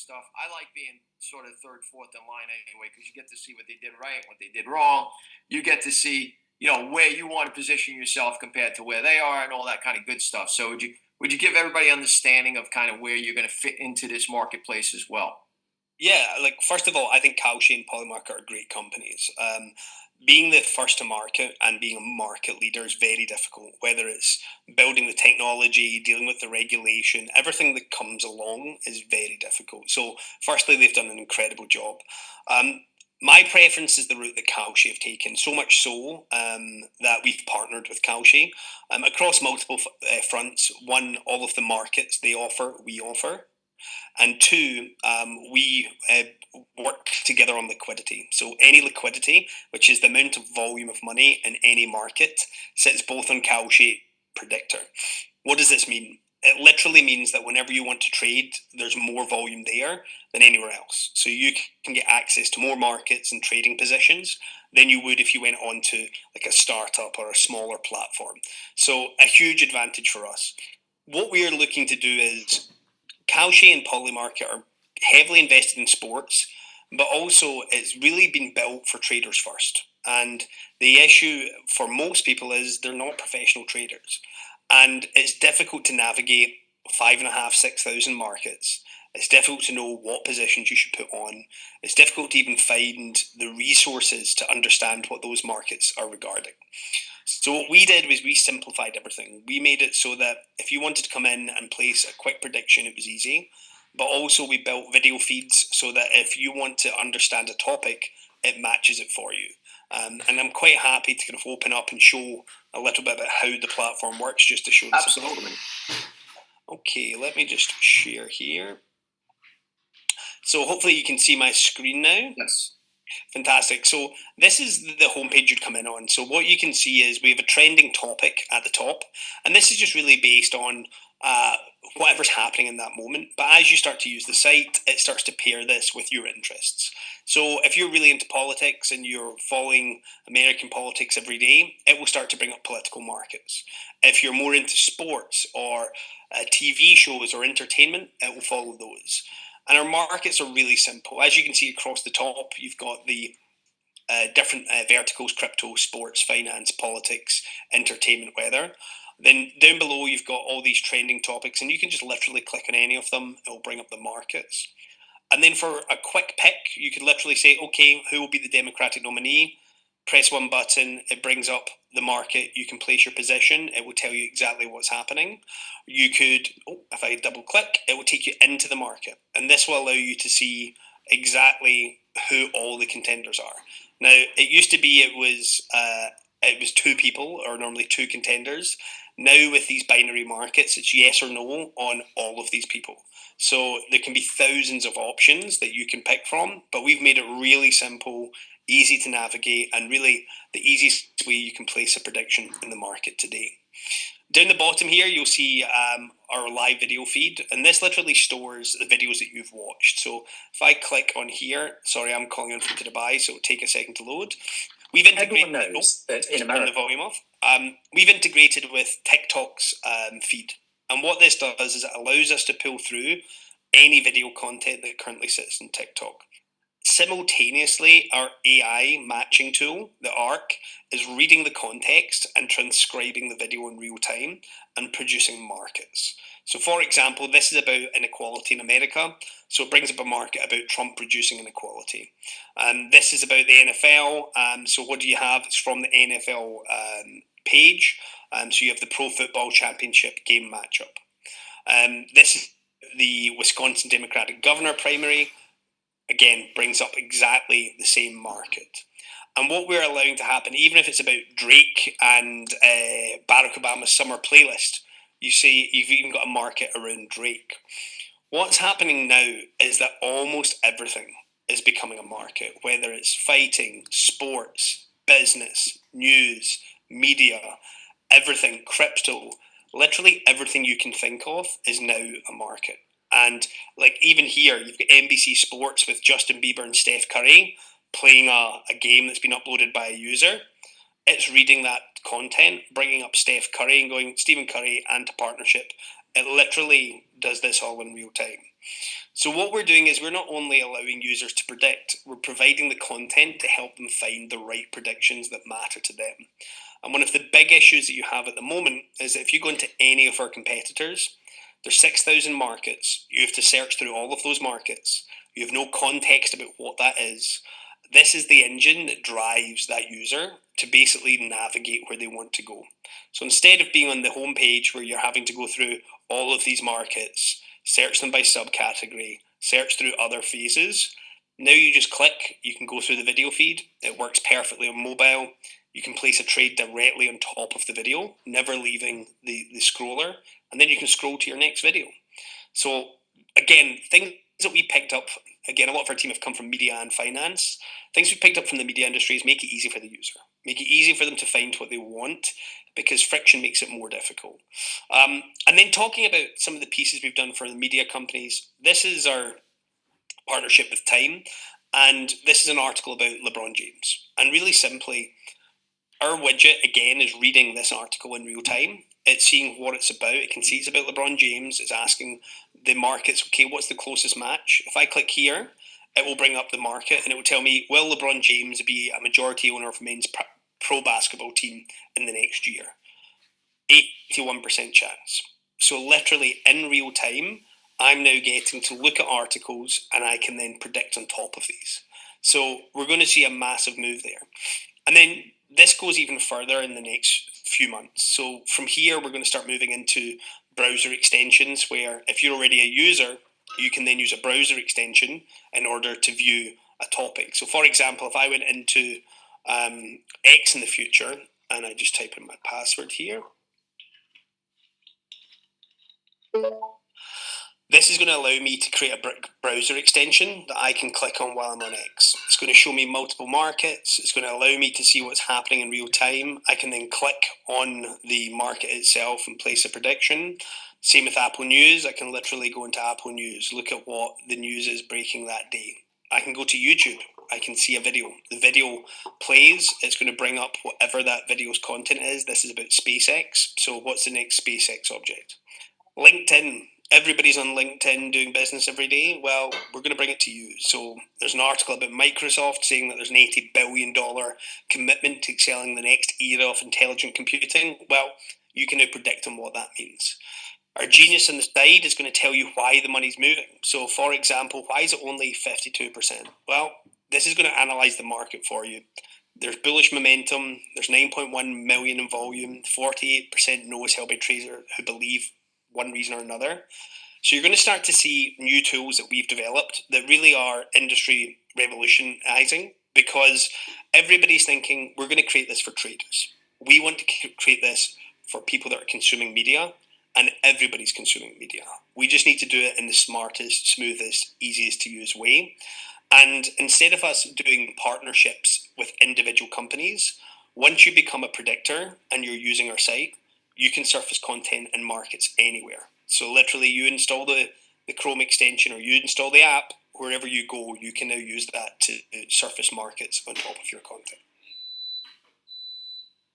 stuff. I like being sort of third, fourth in line anyway, because you get to see what they did right, what they did wrong. You get to see, where you want to position yourself compared to where they are, and all that kind of good stuff. So would you give everybody understanding of kind of where you're going to fit into this marketplace as well? Yeah, like first of all, I think Kalshi and Polymarket are great companies. Being the first to market and being a market leader is very difficult. Whether it's building the technology, dealing with the regulation, everything that comes along is very difficult. So, firstly, they've done an incredible job. Um, my preference is the route that Kalshi have taken, so much so that we've partnered with Kalshi across multiple fronts. One, all of the markets they offer, we offer. And two, we work together on liquidity. So any liquidity, which is the amount of volume of money in any market, sits both on Kalshi Predictor. What does this mean? It literally means that whenever you want to trade, there's more volume there than anywhere else. So you can get access to more markets and trading positions than you would if you went on to like a startup or a smaller platform. So a huge advantage for us. What we are looking to do is Kalshi and Polymarket are heavily invested in sports, but also it's really been built for traders first. And the issue for most people is they're not professional traders. And it's difficult to navigate 5,500, 6,000 markets. It's difficult to know what positions you should put on. It's difficult to even find the resources to understand what those markets are regarding. So what we did was we simplified everything. We made it so that if you wanted to come in and place a quick prediction, it was easy. But also we built video feeds so that if you want to understand a topic, it matches it for you. And I'm quite happy to kind of open up and show a little bit about how the platform works, just to show this. Absolutely. Okay, let me just share here. So hopefully you can see my screen now. Yes. Fantastic. So this is the homepage you'd come in on. So what you can see is we have a trending topic at the top, and this is just really based on whatever's happening in that moment. But as you start to use the site, it starts to pair this with your interests. So if you're really into politics and you're following American politics every day, it will start to bring up political markets. If you're more into sports or TV shows or entertainment, it will follow those. And our markets are really simple. As you can see across the top, you've got the different verticals: crypto, sports, finance, politics, entertainment, weather. Then down below, you've got all these trending topics, and you can just literally click on any of them. It will bring up the markets. And then for a quick pick, you could literally say, okay, who will be the Democratic nominee? Press one button, it brings up the market. You can place your position. It will tell you exactly what's happening. You could, if I double click, it will take you into the market. And this will allow you to see exactly who all the contenders are. Now, it used to be it was two people, or normally two contenders. Now with these binary markets, it's yes or no on all of these people. So there can be thousands of options that you can pick from, but we've made it really simple, easy to navigate, and really the easiest way you can place a prediction in the market today. Down the bottom here, you'll see our live video feed, and this literally stores the videos that you've watched. So if I click on here, sorry, I'm calling in from Dubai, so it'll take a second to load. We've integrated. Everyone knows that in America. Turn the volume off. We've integrated with TikTok's feed, and what this does is it allows us to pull through any video content that currently sits in TikTok. Simultaneously, our AI matching tool, the ARC, is reading the context and transcribing the video in real time and producing markets. So, for example, this is about inequality in America. So it brings up a market about Trump reducing inequality. This is about the NFL. So what do you have? It's from the NFL page. So you have the Pro Football Championship game matchup. This is the Wisconsin Democratic governor primary. Again, brings up exactly the same market. And what we're allowing to happen, even if it's about Drake and Barack Obama's summer playlist, you see you've even got a market around Drake. What's happening now is that almost everything is becoming a market, whether it's fighting, sports, business, news, media, everything, crypto, literally everything you can think of is now a market. And like even here, you've got NBC Sports with Justin Bieber and Steph Curry playing a game that's been uploaded by a user. It's reading that content, bringing up Steph Curry and going, Stephen Curry, and to partnership. It literally does this all in real time. So what we're doing is we're not only allowing users to predict, we're providing the content to help them find the right predictions that matter to them. And one of the big issues that you have at the moment is that if you go into any of our competitors, there's 6,000 markets. You have to search through all of those markets. You have no context about what that is. This is the engine that drives that user to basically navigate where they want to go. So instead of being on the homepage where you're having to go through all of these markets, search them by subcategory, search through other phases, now you just click, you can go through the video feed. It works perfectly on mobile. You can place a trade directly on top of the video, never leaving the scroller, and then you can scroll to your next video. So again, things that we picked up, again, a lot of our team have come from media and finance. Things we picked up from the media industry is make it easy for the user. Make it easy for them to find what they want, because friction makes it more difficult. And then talking about some of the pieces we've done for the media companies, this is our partnership with Time, and this is an article about LeBron James. And really simply, our widget, again, is reading this article in real time. It's seeing what it's about. It can see it's about LeBron James. It's asking the markets, okay, what's the closest match? If I click here, it will bring up the market and it will tell me, will LeBron James be a majority owner of men's pro basketball team in the next year? 81% chance. So literally in real time, I'm now getting to look at articles and I can then predict on top of these. So we're going to see a massive move there. And then this goes even further in the next few months. So from here, we're going to start moving into browser extensions, where if you're already a user, you can then use a browser extension in order to view a topic. So for example, if I went into X in the future and I just type in my password here, this is going to allow me to create a browser extension that I can click on while I'm on X. It's going to show me multiple markets. It's going to allow me to see what's happening in real time. I can then click on the market itself and place a prediction. Same with Apple News. I can literally go into Apple News, look at what the news is breaking that day. I can go to YouTube. I can see a video. The video plays. It's going to bring up whatever that video's content is. This is about SpaceX. So what's the next SpaceX object? LinkedIn. Everybody's on LinkedIn doing business every day. Well, we're going to bring it to you. So there's an article about Microsoft saying that there's an $80 billion commitment to selling the next era of intelligent computing. Well, you can now predict on what that means. Our genius on the side is going to tell you why the money's moving. So, for example, why is it only 52%? Well, this is going to analyze the market for you. There's bullish momentum. There's 9.1 million in volume. 48% no is held by traders who believe one reason or another. So you're going to start to see new tools that we've developed that really are industry revolutionizing, because everybody's thinking we're going to create this for traders. We want to create this for people that are consuming media, and everybody's consuming media. We just need to do it in the smartest, smoothest, easiest to use way. And instead of us doing partnerships with individual companies, once you become a predictor and you're using our site, you can surface content in markets anywhere. So literally you install the Chrome extension or you install the app, wherever you go, you can now use that to surface markets on top of your content.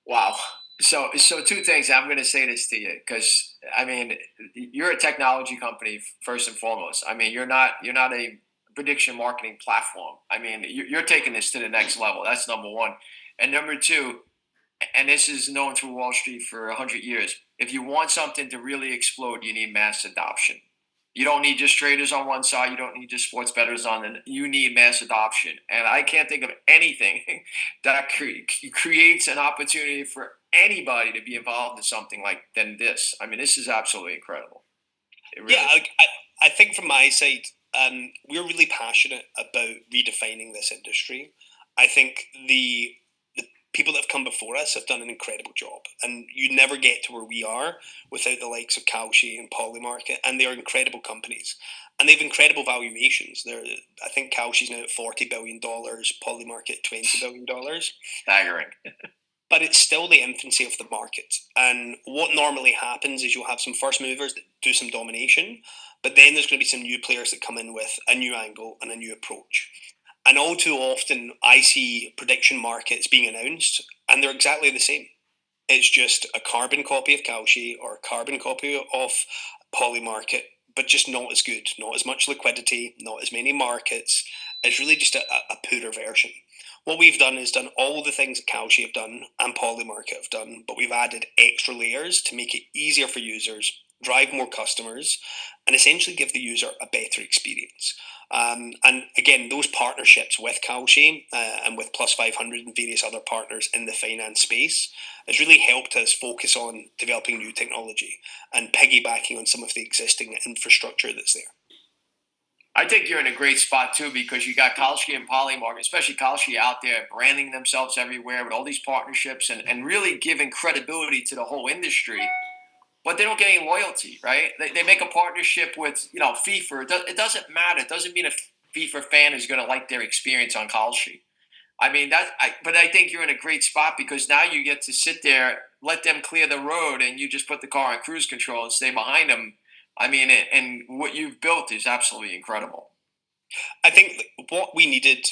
Wow. So two things. I'm going to say this to you because I mean, you're a technology company first and foremost. I mean, you're not a prediction marketing platform. I mean, you're taking this to the next level. That's number one. And number two, and this is known through Wall Street for 100 years. If you want something to really explode, you need mass adoption. You don't need just traders on one side. You don't need just sports bettors on the. You need mass adoption, and I can't think of anything that creates an opportunity for anybody to be involved in something like than this. I mean, this is absolutely incredible. It really Yeah, I think from my side, we're really passionate about redefining this industry. I think the people that have come before us have done an incredible job, and you never get to where we are without the likes of Kalshi and Polymarket, and they're incredible companies, and they have incredible valuations. I think Kalshi's now at $40 billion, Polymarket $20 billion, staggering. but it's still the infancy of the market. And what normally happens is you'll have some first movers that do some domination, but then there's going to be some new players that come in with a new angle and a new approach. And all too often, I see prediction markets being announced, and they're exactly the same. It's just a carbon copy of Kalshi or a carbon copy of Polymarket, but just not as good, not as much liquidity, not as many markets. It's really just a poorer version. What we've done is done all the things that Kalshi have done and Polymarket have done, but we've added extra layers to make it easier for users, drive more customers, and essentially give the user a better experience. And again, those partnerships with Kalshi and with Plus 500 and various other partners in the finance space has really helped us focus on developing new technology and piggybacking on some of the existing infrastructure that's there. I think you're in a great spot too because you got Kalshi and Polymarket, especially Kalshi out there branding themselves everywhere with all these partnerships and really giving credibility to the whole industry. But they don't get any loyalty, right? They make a partnership with, FIFA. It doesn't matter. It doesn't mean a FIFA fan is going to like their experience on Kalshi. I mean, but I think you're in a great spot because now you get to sit there, let them clear the road, and you just put the car on cruise control and stay behind them. I mean, and what you've built is absolutely incredible. I think what we needed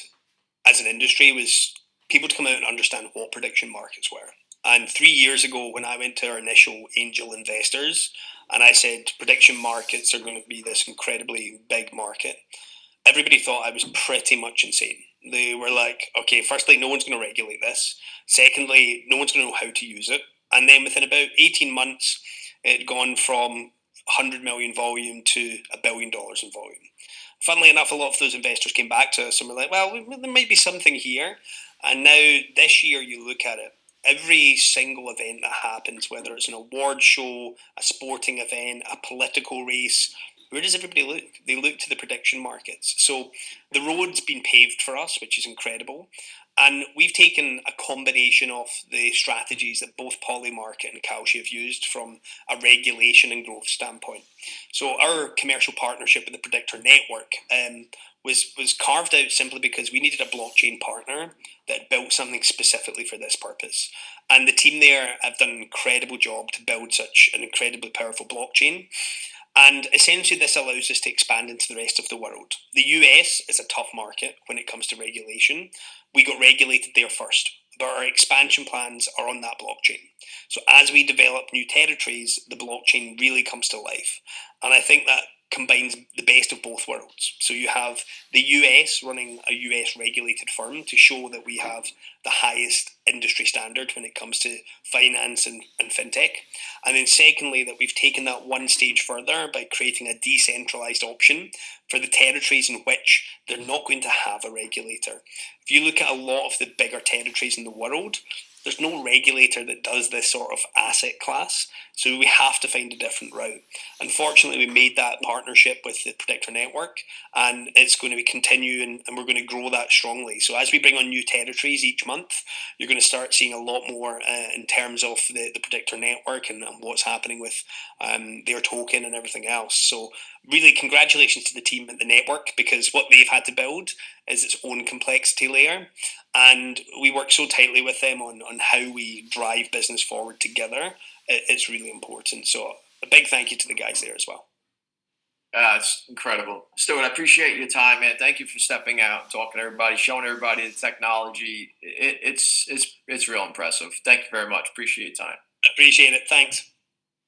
as an industry was people to come out and understand what prediction markets were. And 3 years ago, when I went to our initial angel investors and I said prediction markets are going to be this incredibly big market, everybody thought I was pretty much insane. They were like, okay, firstly, no one's going to regulate this. Secondly, no one's going to know how to use it. And then within about 18 months, it had gone from 100 million volume to $1 billion in volume. Funnily enough, a lot of those investors came back to us and were like, well, there might be something here. And now this year, you look at it, every single event that happens, whether it's an award show, a sporting event, a political race, where does everybody look? They look to the prediction markets. So the road's been paved for us, which is incredible. And we've taken a combination of the strategies that both Polymarket and Kalshi have used from a regulation and growth standpoint. So our commercial partnership with the Predictor Network was carved out simply because we needed a blockchain partner that built something specifically for this purpose. And the team there have done an incredible job to build such an incredibly powerful blockchain. And essentially, this allows us to expand into the rest of the world. The US is a tough market when it comes to regulation. We got regulated there first, but our expansion plans are on that blockchain. So as we develop new territories, the blockchain really comes to life. And I think that combines the best of both worlds. So you have the US running a US regulated firm to show that we have the highest industry standard when it comes to finance and fintech. And then secondly, that we've taken that one stage further by creating a decentralized option for the territories in which they're not going to have a regulator. If you look at a lot of the bigger territories in the world, there's no regulator that does this sort of asset class, so we have to find a different route. Unfortunately, we made that partnership with the Predictor Network, and it's going to be continuing, and we're going to grow that strongly. So as we bring on new territories each month, you're going to start seeing a lot more in terms of the Predictor Network and what's happening with their token and everything else. So really, congratulations to the team at the network, because what they've had to build is its own complexity layer. And we work so tightly with them on how we drive business forward together. It's really important. So a big thank you to the guys there as well. It's incredible. Stuart, I appreciate your time, man. Thank you for stepping out, talking to everybody, showing everybody the technology. It's real impressive. Thank you very much. Appreciate your time. Appreciate it. Thanks.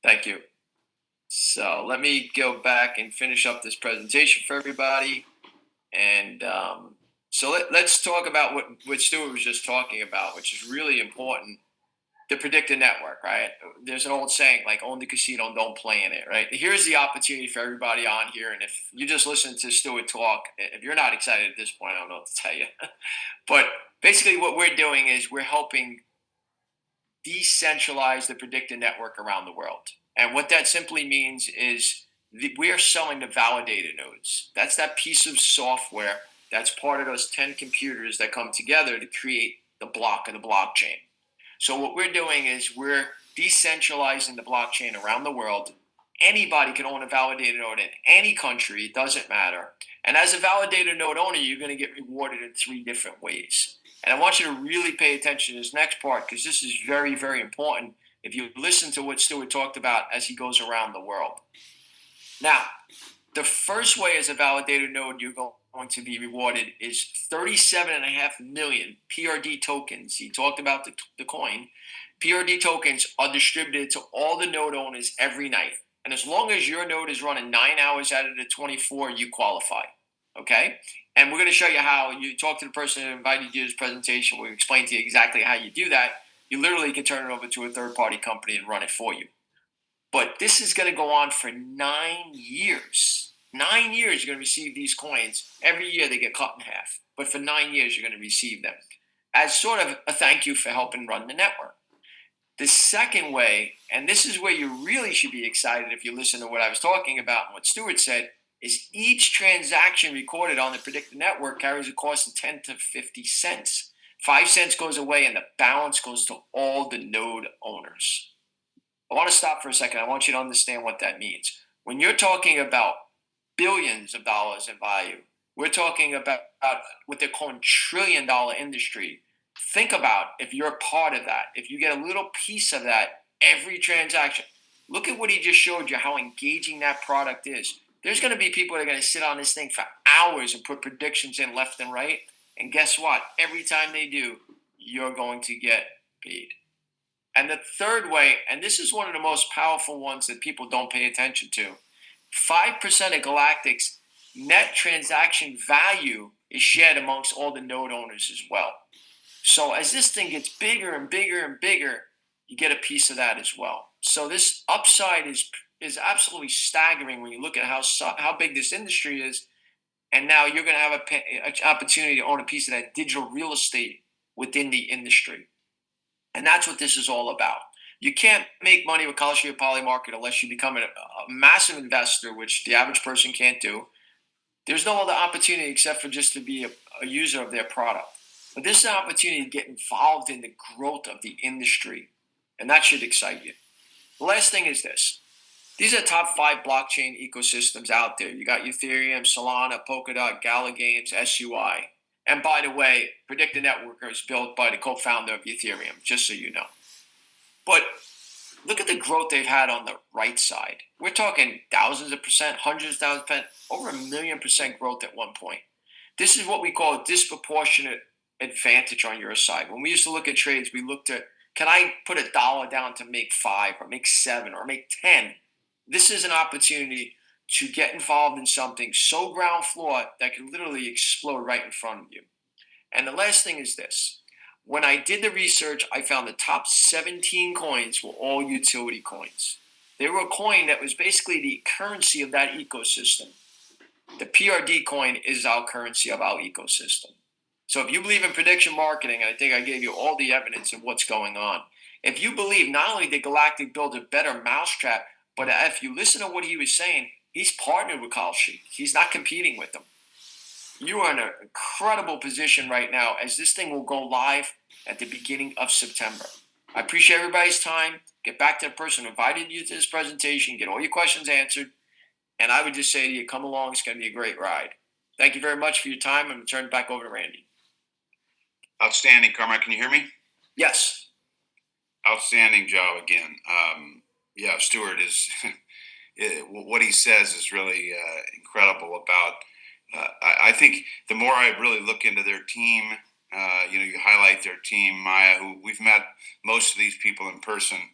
Thank you. So let me go back and finish up this presentation for everybody. And so let's talk about what Stuart was just talking about, which is really important. The Predictor Network, right? There's an old saying like, own the casino, don't play in it, right? Here's the opportunity for everybody on here. And if you just listen to Stuart talk, if you're not excited at this point, I don't know what to tell you. But basically what we're doing is we're helping decentralize the Predictor Network around the world. And what that simply means is we are selling the validator nodes. That's that piece of software that's part of those 10 computers that come together to create the block of the blockchain. So what we're doing is we're decentralizing the blockchain around the world. Anybody can own a validator node in any country, it doesn't matter. And as a validator node owner, you're going to get rewarded in 3 different ways. And I want you to really pay attention to this next part because this is very, very important if you listen to what Stuart talked about as he goes around the world. Now, the first way as a validator node you're going to be rewarded is 37.5 million PRD tokens. He talked about the coin. PRD tokens are distributed to all the node owners every night. And as long as your node is running 9 hours out of the 24, you qualify. Okay? And we're going to show you how you talk to the person who invited you to this presentation. We explain to you exactly how you do that. You literally can turn it over to a third party company and run it for you. But this is going to go on for 9 years. 9 years you're going to receive these coins. Every year they get cut in half. But for 9 years you're going to receive them as sort of a thank you for helping run the network. The second way, and this is where you really should be excited if you listen to what I was talking about and what Stuart said, is each transaction recorded on the predicted network carries a cost of 10 to 50 cents. 5 cents goes away and the balance goes to all the node owners. I want to stop for a second. I want you to understand what that means. When you're talking about billions of dollars in value, we're talking about what they're calling $1 trillion industry. Think about if you're a part of that, if you get a little piece of that every transaction. Look at what he just showed you, how engaging that product is. There's going to be people that are going to sit on this thing for hours and put predictions in left and right. And guess what? Every time they do, you're going to get paid. And the third way, and this is one of the most powerful ones that people don't pay attention to, 5% of Galactic's net transaction value is shared amongst all the node owners as well. So as this thing gets bigger and bigger and bigger, you get a piece of that as well. So this upside is absolutely staggering when you look at how big this industry is. And now you're going to have an opportunity to own a piece of that digital real estate within the industry. And that's what this is all about. You can't make money with Kalshi or Polymarket unless you become a massive investor, which the average person can't do. There's no other opportunity except for just to be a user of their product. But this is an opportunity to get involved in the growth of the industry, and that should excite you. The last thing is this. These are the top 5 blockchain ecosystems out there. You got Ethereum, Solana, Polkadot, Gala Games, SUI. And by the way, Predicted Network is built by the co-founder of Ethereum, just so you know. But look at the growth they've had on the right side. We're talking thousands of percent, hundreds of thousands of percent, over 1,000,000% growth at one point. This is what we call a disproportionate advantage on your side. When we used to look at trades, we looked at, can I put $1 down to make 5 or make 7 or make 10? This is an opportunity to get involved in something so ground floor that can literally explode right in front of you. And the last thing is this. When I did the research, I found the top 17 coins were all utility coins. They were a coin that was basically the currency of that ecosystem. The PRD coin is our currency of our ecosystem. So if you believe in prediction marketing, and I think I gave you all the evidence of what's going on, if you believe not only did Galactic build a better mousetrap, but if you listen to what he was saying, he's partnered with Kalshi. He's not competing with them. You are in an incredible position right now as this thing will go live at the beginning of September. I appreciate everybody's time. Get back to the person who invited you to this presentation. Get all your questions answered. And I would just say to you, come along. It's going to be a great ride. Thank you very much for your time. I'm going to turn it back over to Randy. Outstanding, Carmine. Can you hear me? Yes. Outstanding job again. Yeah, Stuart is what he says is really incredible about. I think the more I really look into their team, you highlight their team, Maya, who we've met most of these people in person.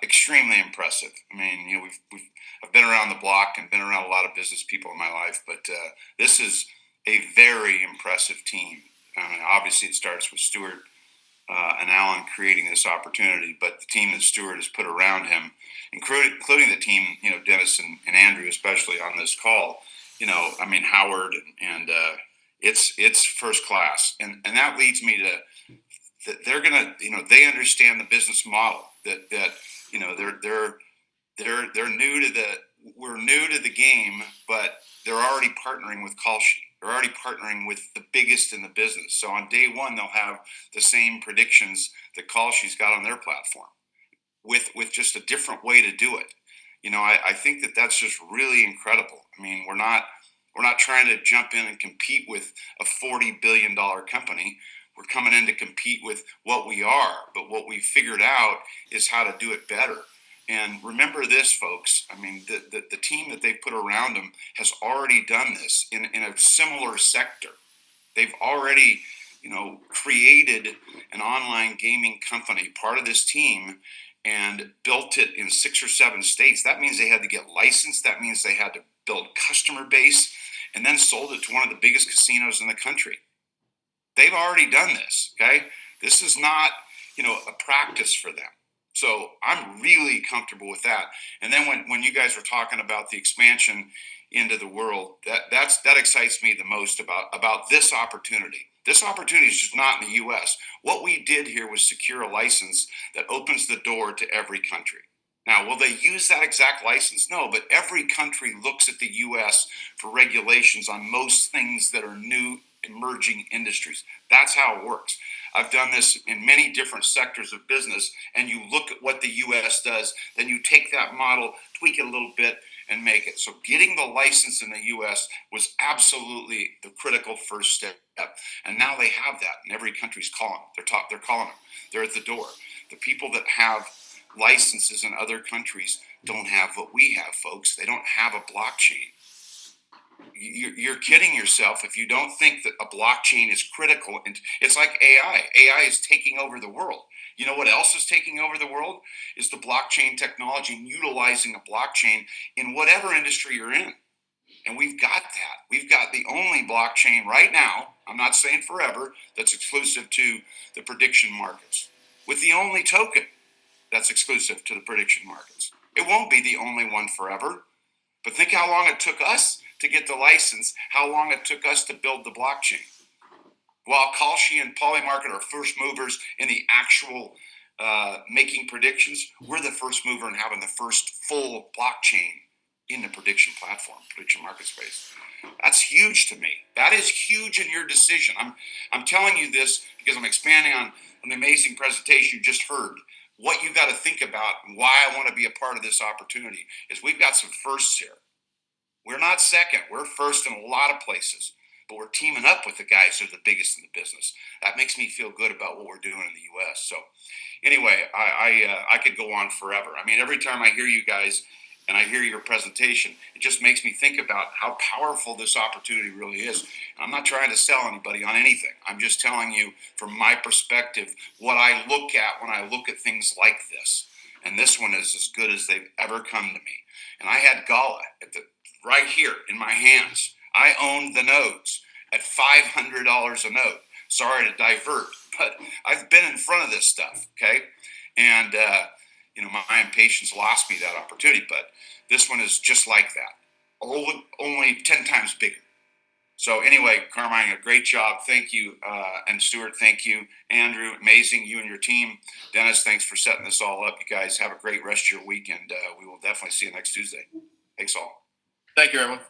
Extremely impressive. I mean, I've been around the block and been around a lot of business people in my life, but this is a very impressive team. I mean, obviously, it starts with Stuart and Alan creating this opportunity, but the team that Stuart has put around him, including the team, Dennis and Andrew, especially on this call, I mean, Howard and it's first class. And that leads me to that they're going to, they understand the business model that they're new to we're new to the game, but they're already partnering with Kalshi. They're already partnering with the biggest in the business. So on day one, they'll have the same predictions that Kalshi's got on their platform with just a different way to do it. I think that's just really incredible. I mean, we're not trying to jump in and compete with a $40 billion company. We're coming in to compete with what we are, but what we've figured out is how to do it better. And remember this, folks. I mean, the team that they've put around them has already done this in a similar sector. They've already, created an online gaming company. Part of this team and built it in 6 or 7 states. That means they had to get licensed. That means they had to build customer base and then sold it to one of the biggest casinos in the country. They've already done this. Okay. This is not, a practice for them. So I'm really comfortable with that. And then when you guys were talking about the expansion into the world, that excites me the most about this opportunity. This opportunity is just not in the U.S. What we did here was secure a license that opens the door to every country. Now, will they use that exact license? No, but every country looks at the U.S. for regulations on most things that are new emerging industries. That's how it works. I've done this in many different sectors of business, and you look at what the U.S. does, then you take that model, tweak it a little bit, and make it. So getting the license in the U.S. was absolutely the critical first step. And now they have that, and every country's calling. They're calling them. They're at the door. The people that have licenses in other countries don't have what we have, folks. They don't have a blockchain. You're kidding yourself if you don't think that a blockchain is critical. And it's like AI. AI is taking over the world. You know what else is taking over the world? Is the blockchain technology and utilizing a blockchain in whatever industry you're in. And we've got that. We've got the only blockchain right now, I'm not saying forever, that's exclusive to the prediction markets, with the only token that's exclusive to the prediction markets. It won't be the only one forever, but think how long it took us to get the license, how long it took us to build the blockchain. While Kalshi and Polymarket are first movers in the actual making predictions, we're the first mover in having the first full blockchain in the prediction platform, prediction market space. That's huge to me. That is huge in your decision. I'm telling you this because I'm expanding on the amazing presentation you just heard. What you got to think about and why I want to be a part of this opportunity is we've got some firsts here. We're not second. We're first in a lot of places, but we're teaming up with the guys who are the biggest in the business. That makes me feel good about what we're doing in the U.S. So anyway, I could go on forever. I mean, every time I hear you guys and I hear your presentation, it just makes me think about how powerful this opportunity really is. And I'm not trying to sell anybody on anything. I'm just telling you from my perspective what I look at when I look at things like this. And this one is as good as they've ever come to me. And I had Gala right here in my hands. I owned the nodes at $500 a node. Sorry to divert, but I've been in front of this stuff, okay? And, my impatience lost me that opportunity, but this one is just like that, only 10 times bigger. So anyway, Carmine, a great job. Thank you. And Stuart, thank you. Andrew, amazing. You and your team. Dennis, thanks for setting this all up. You guys have a great rest of your week, and we will definitely see you next Tuesday. Thanks all. Thank you, everyone.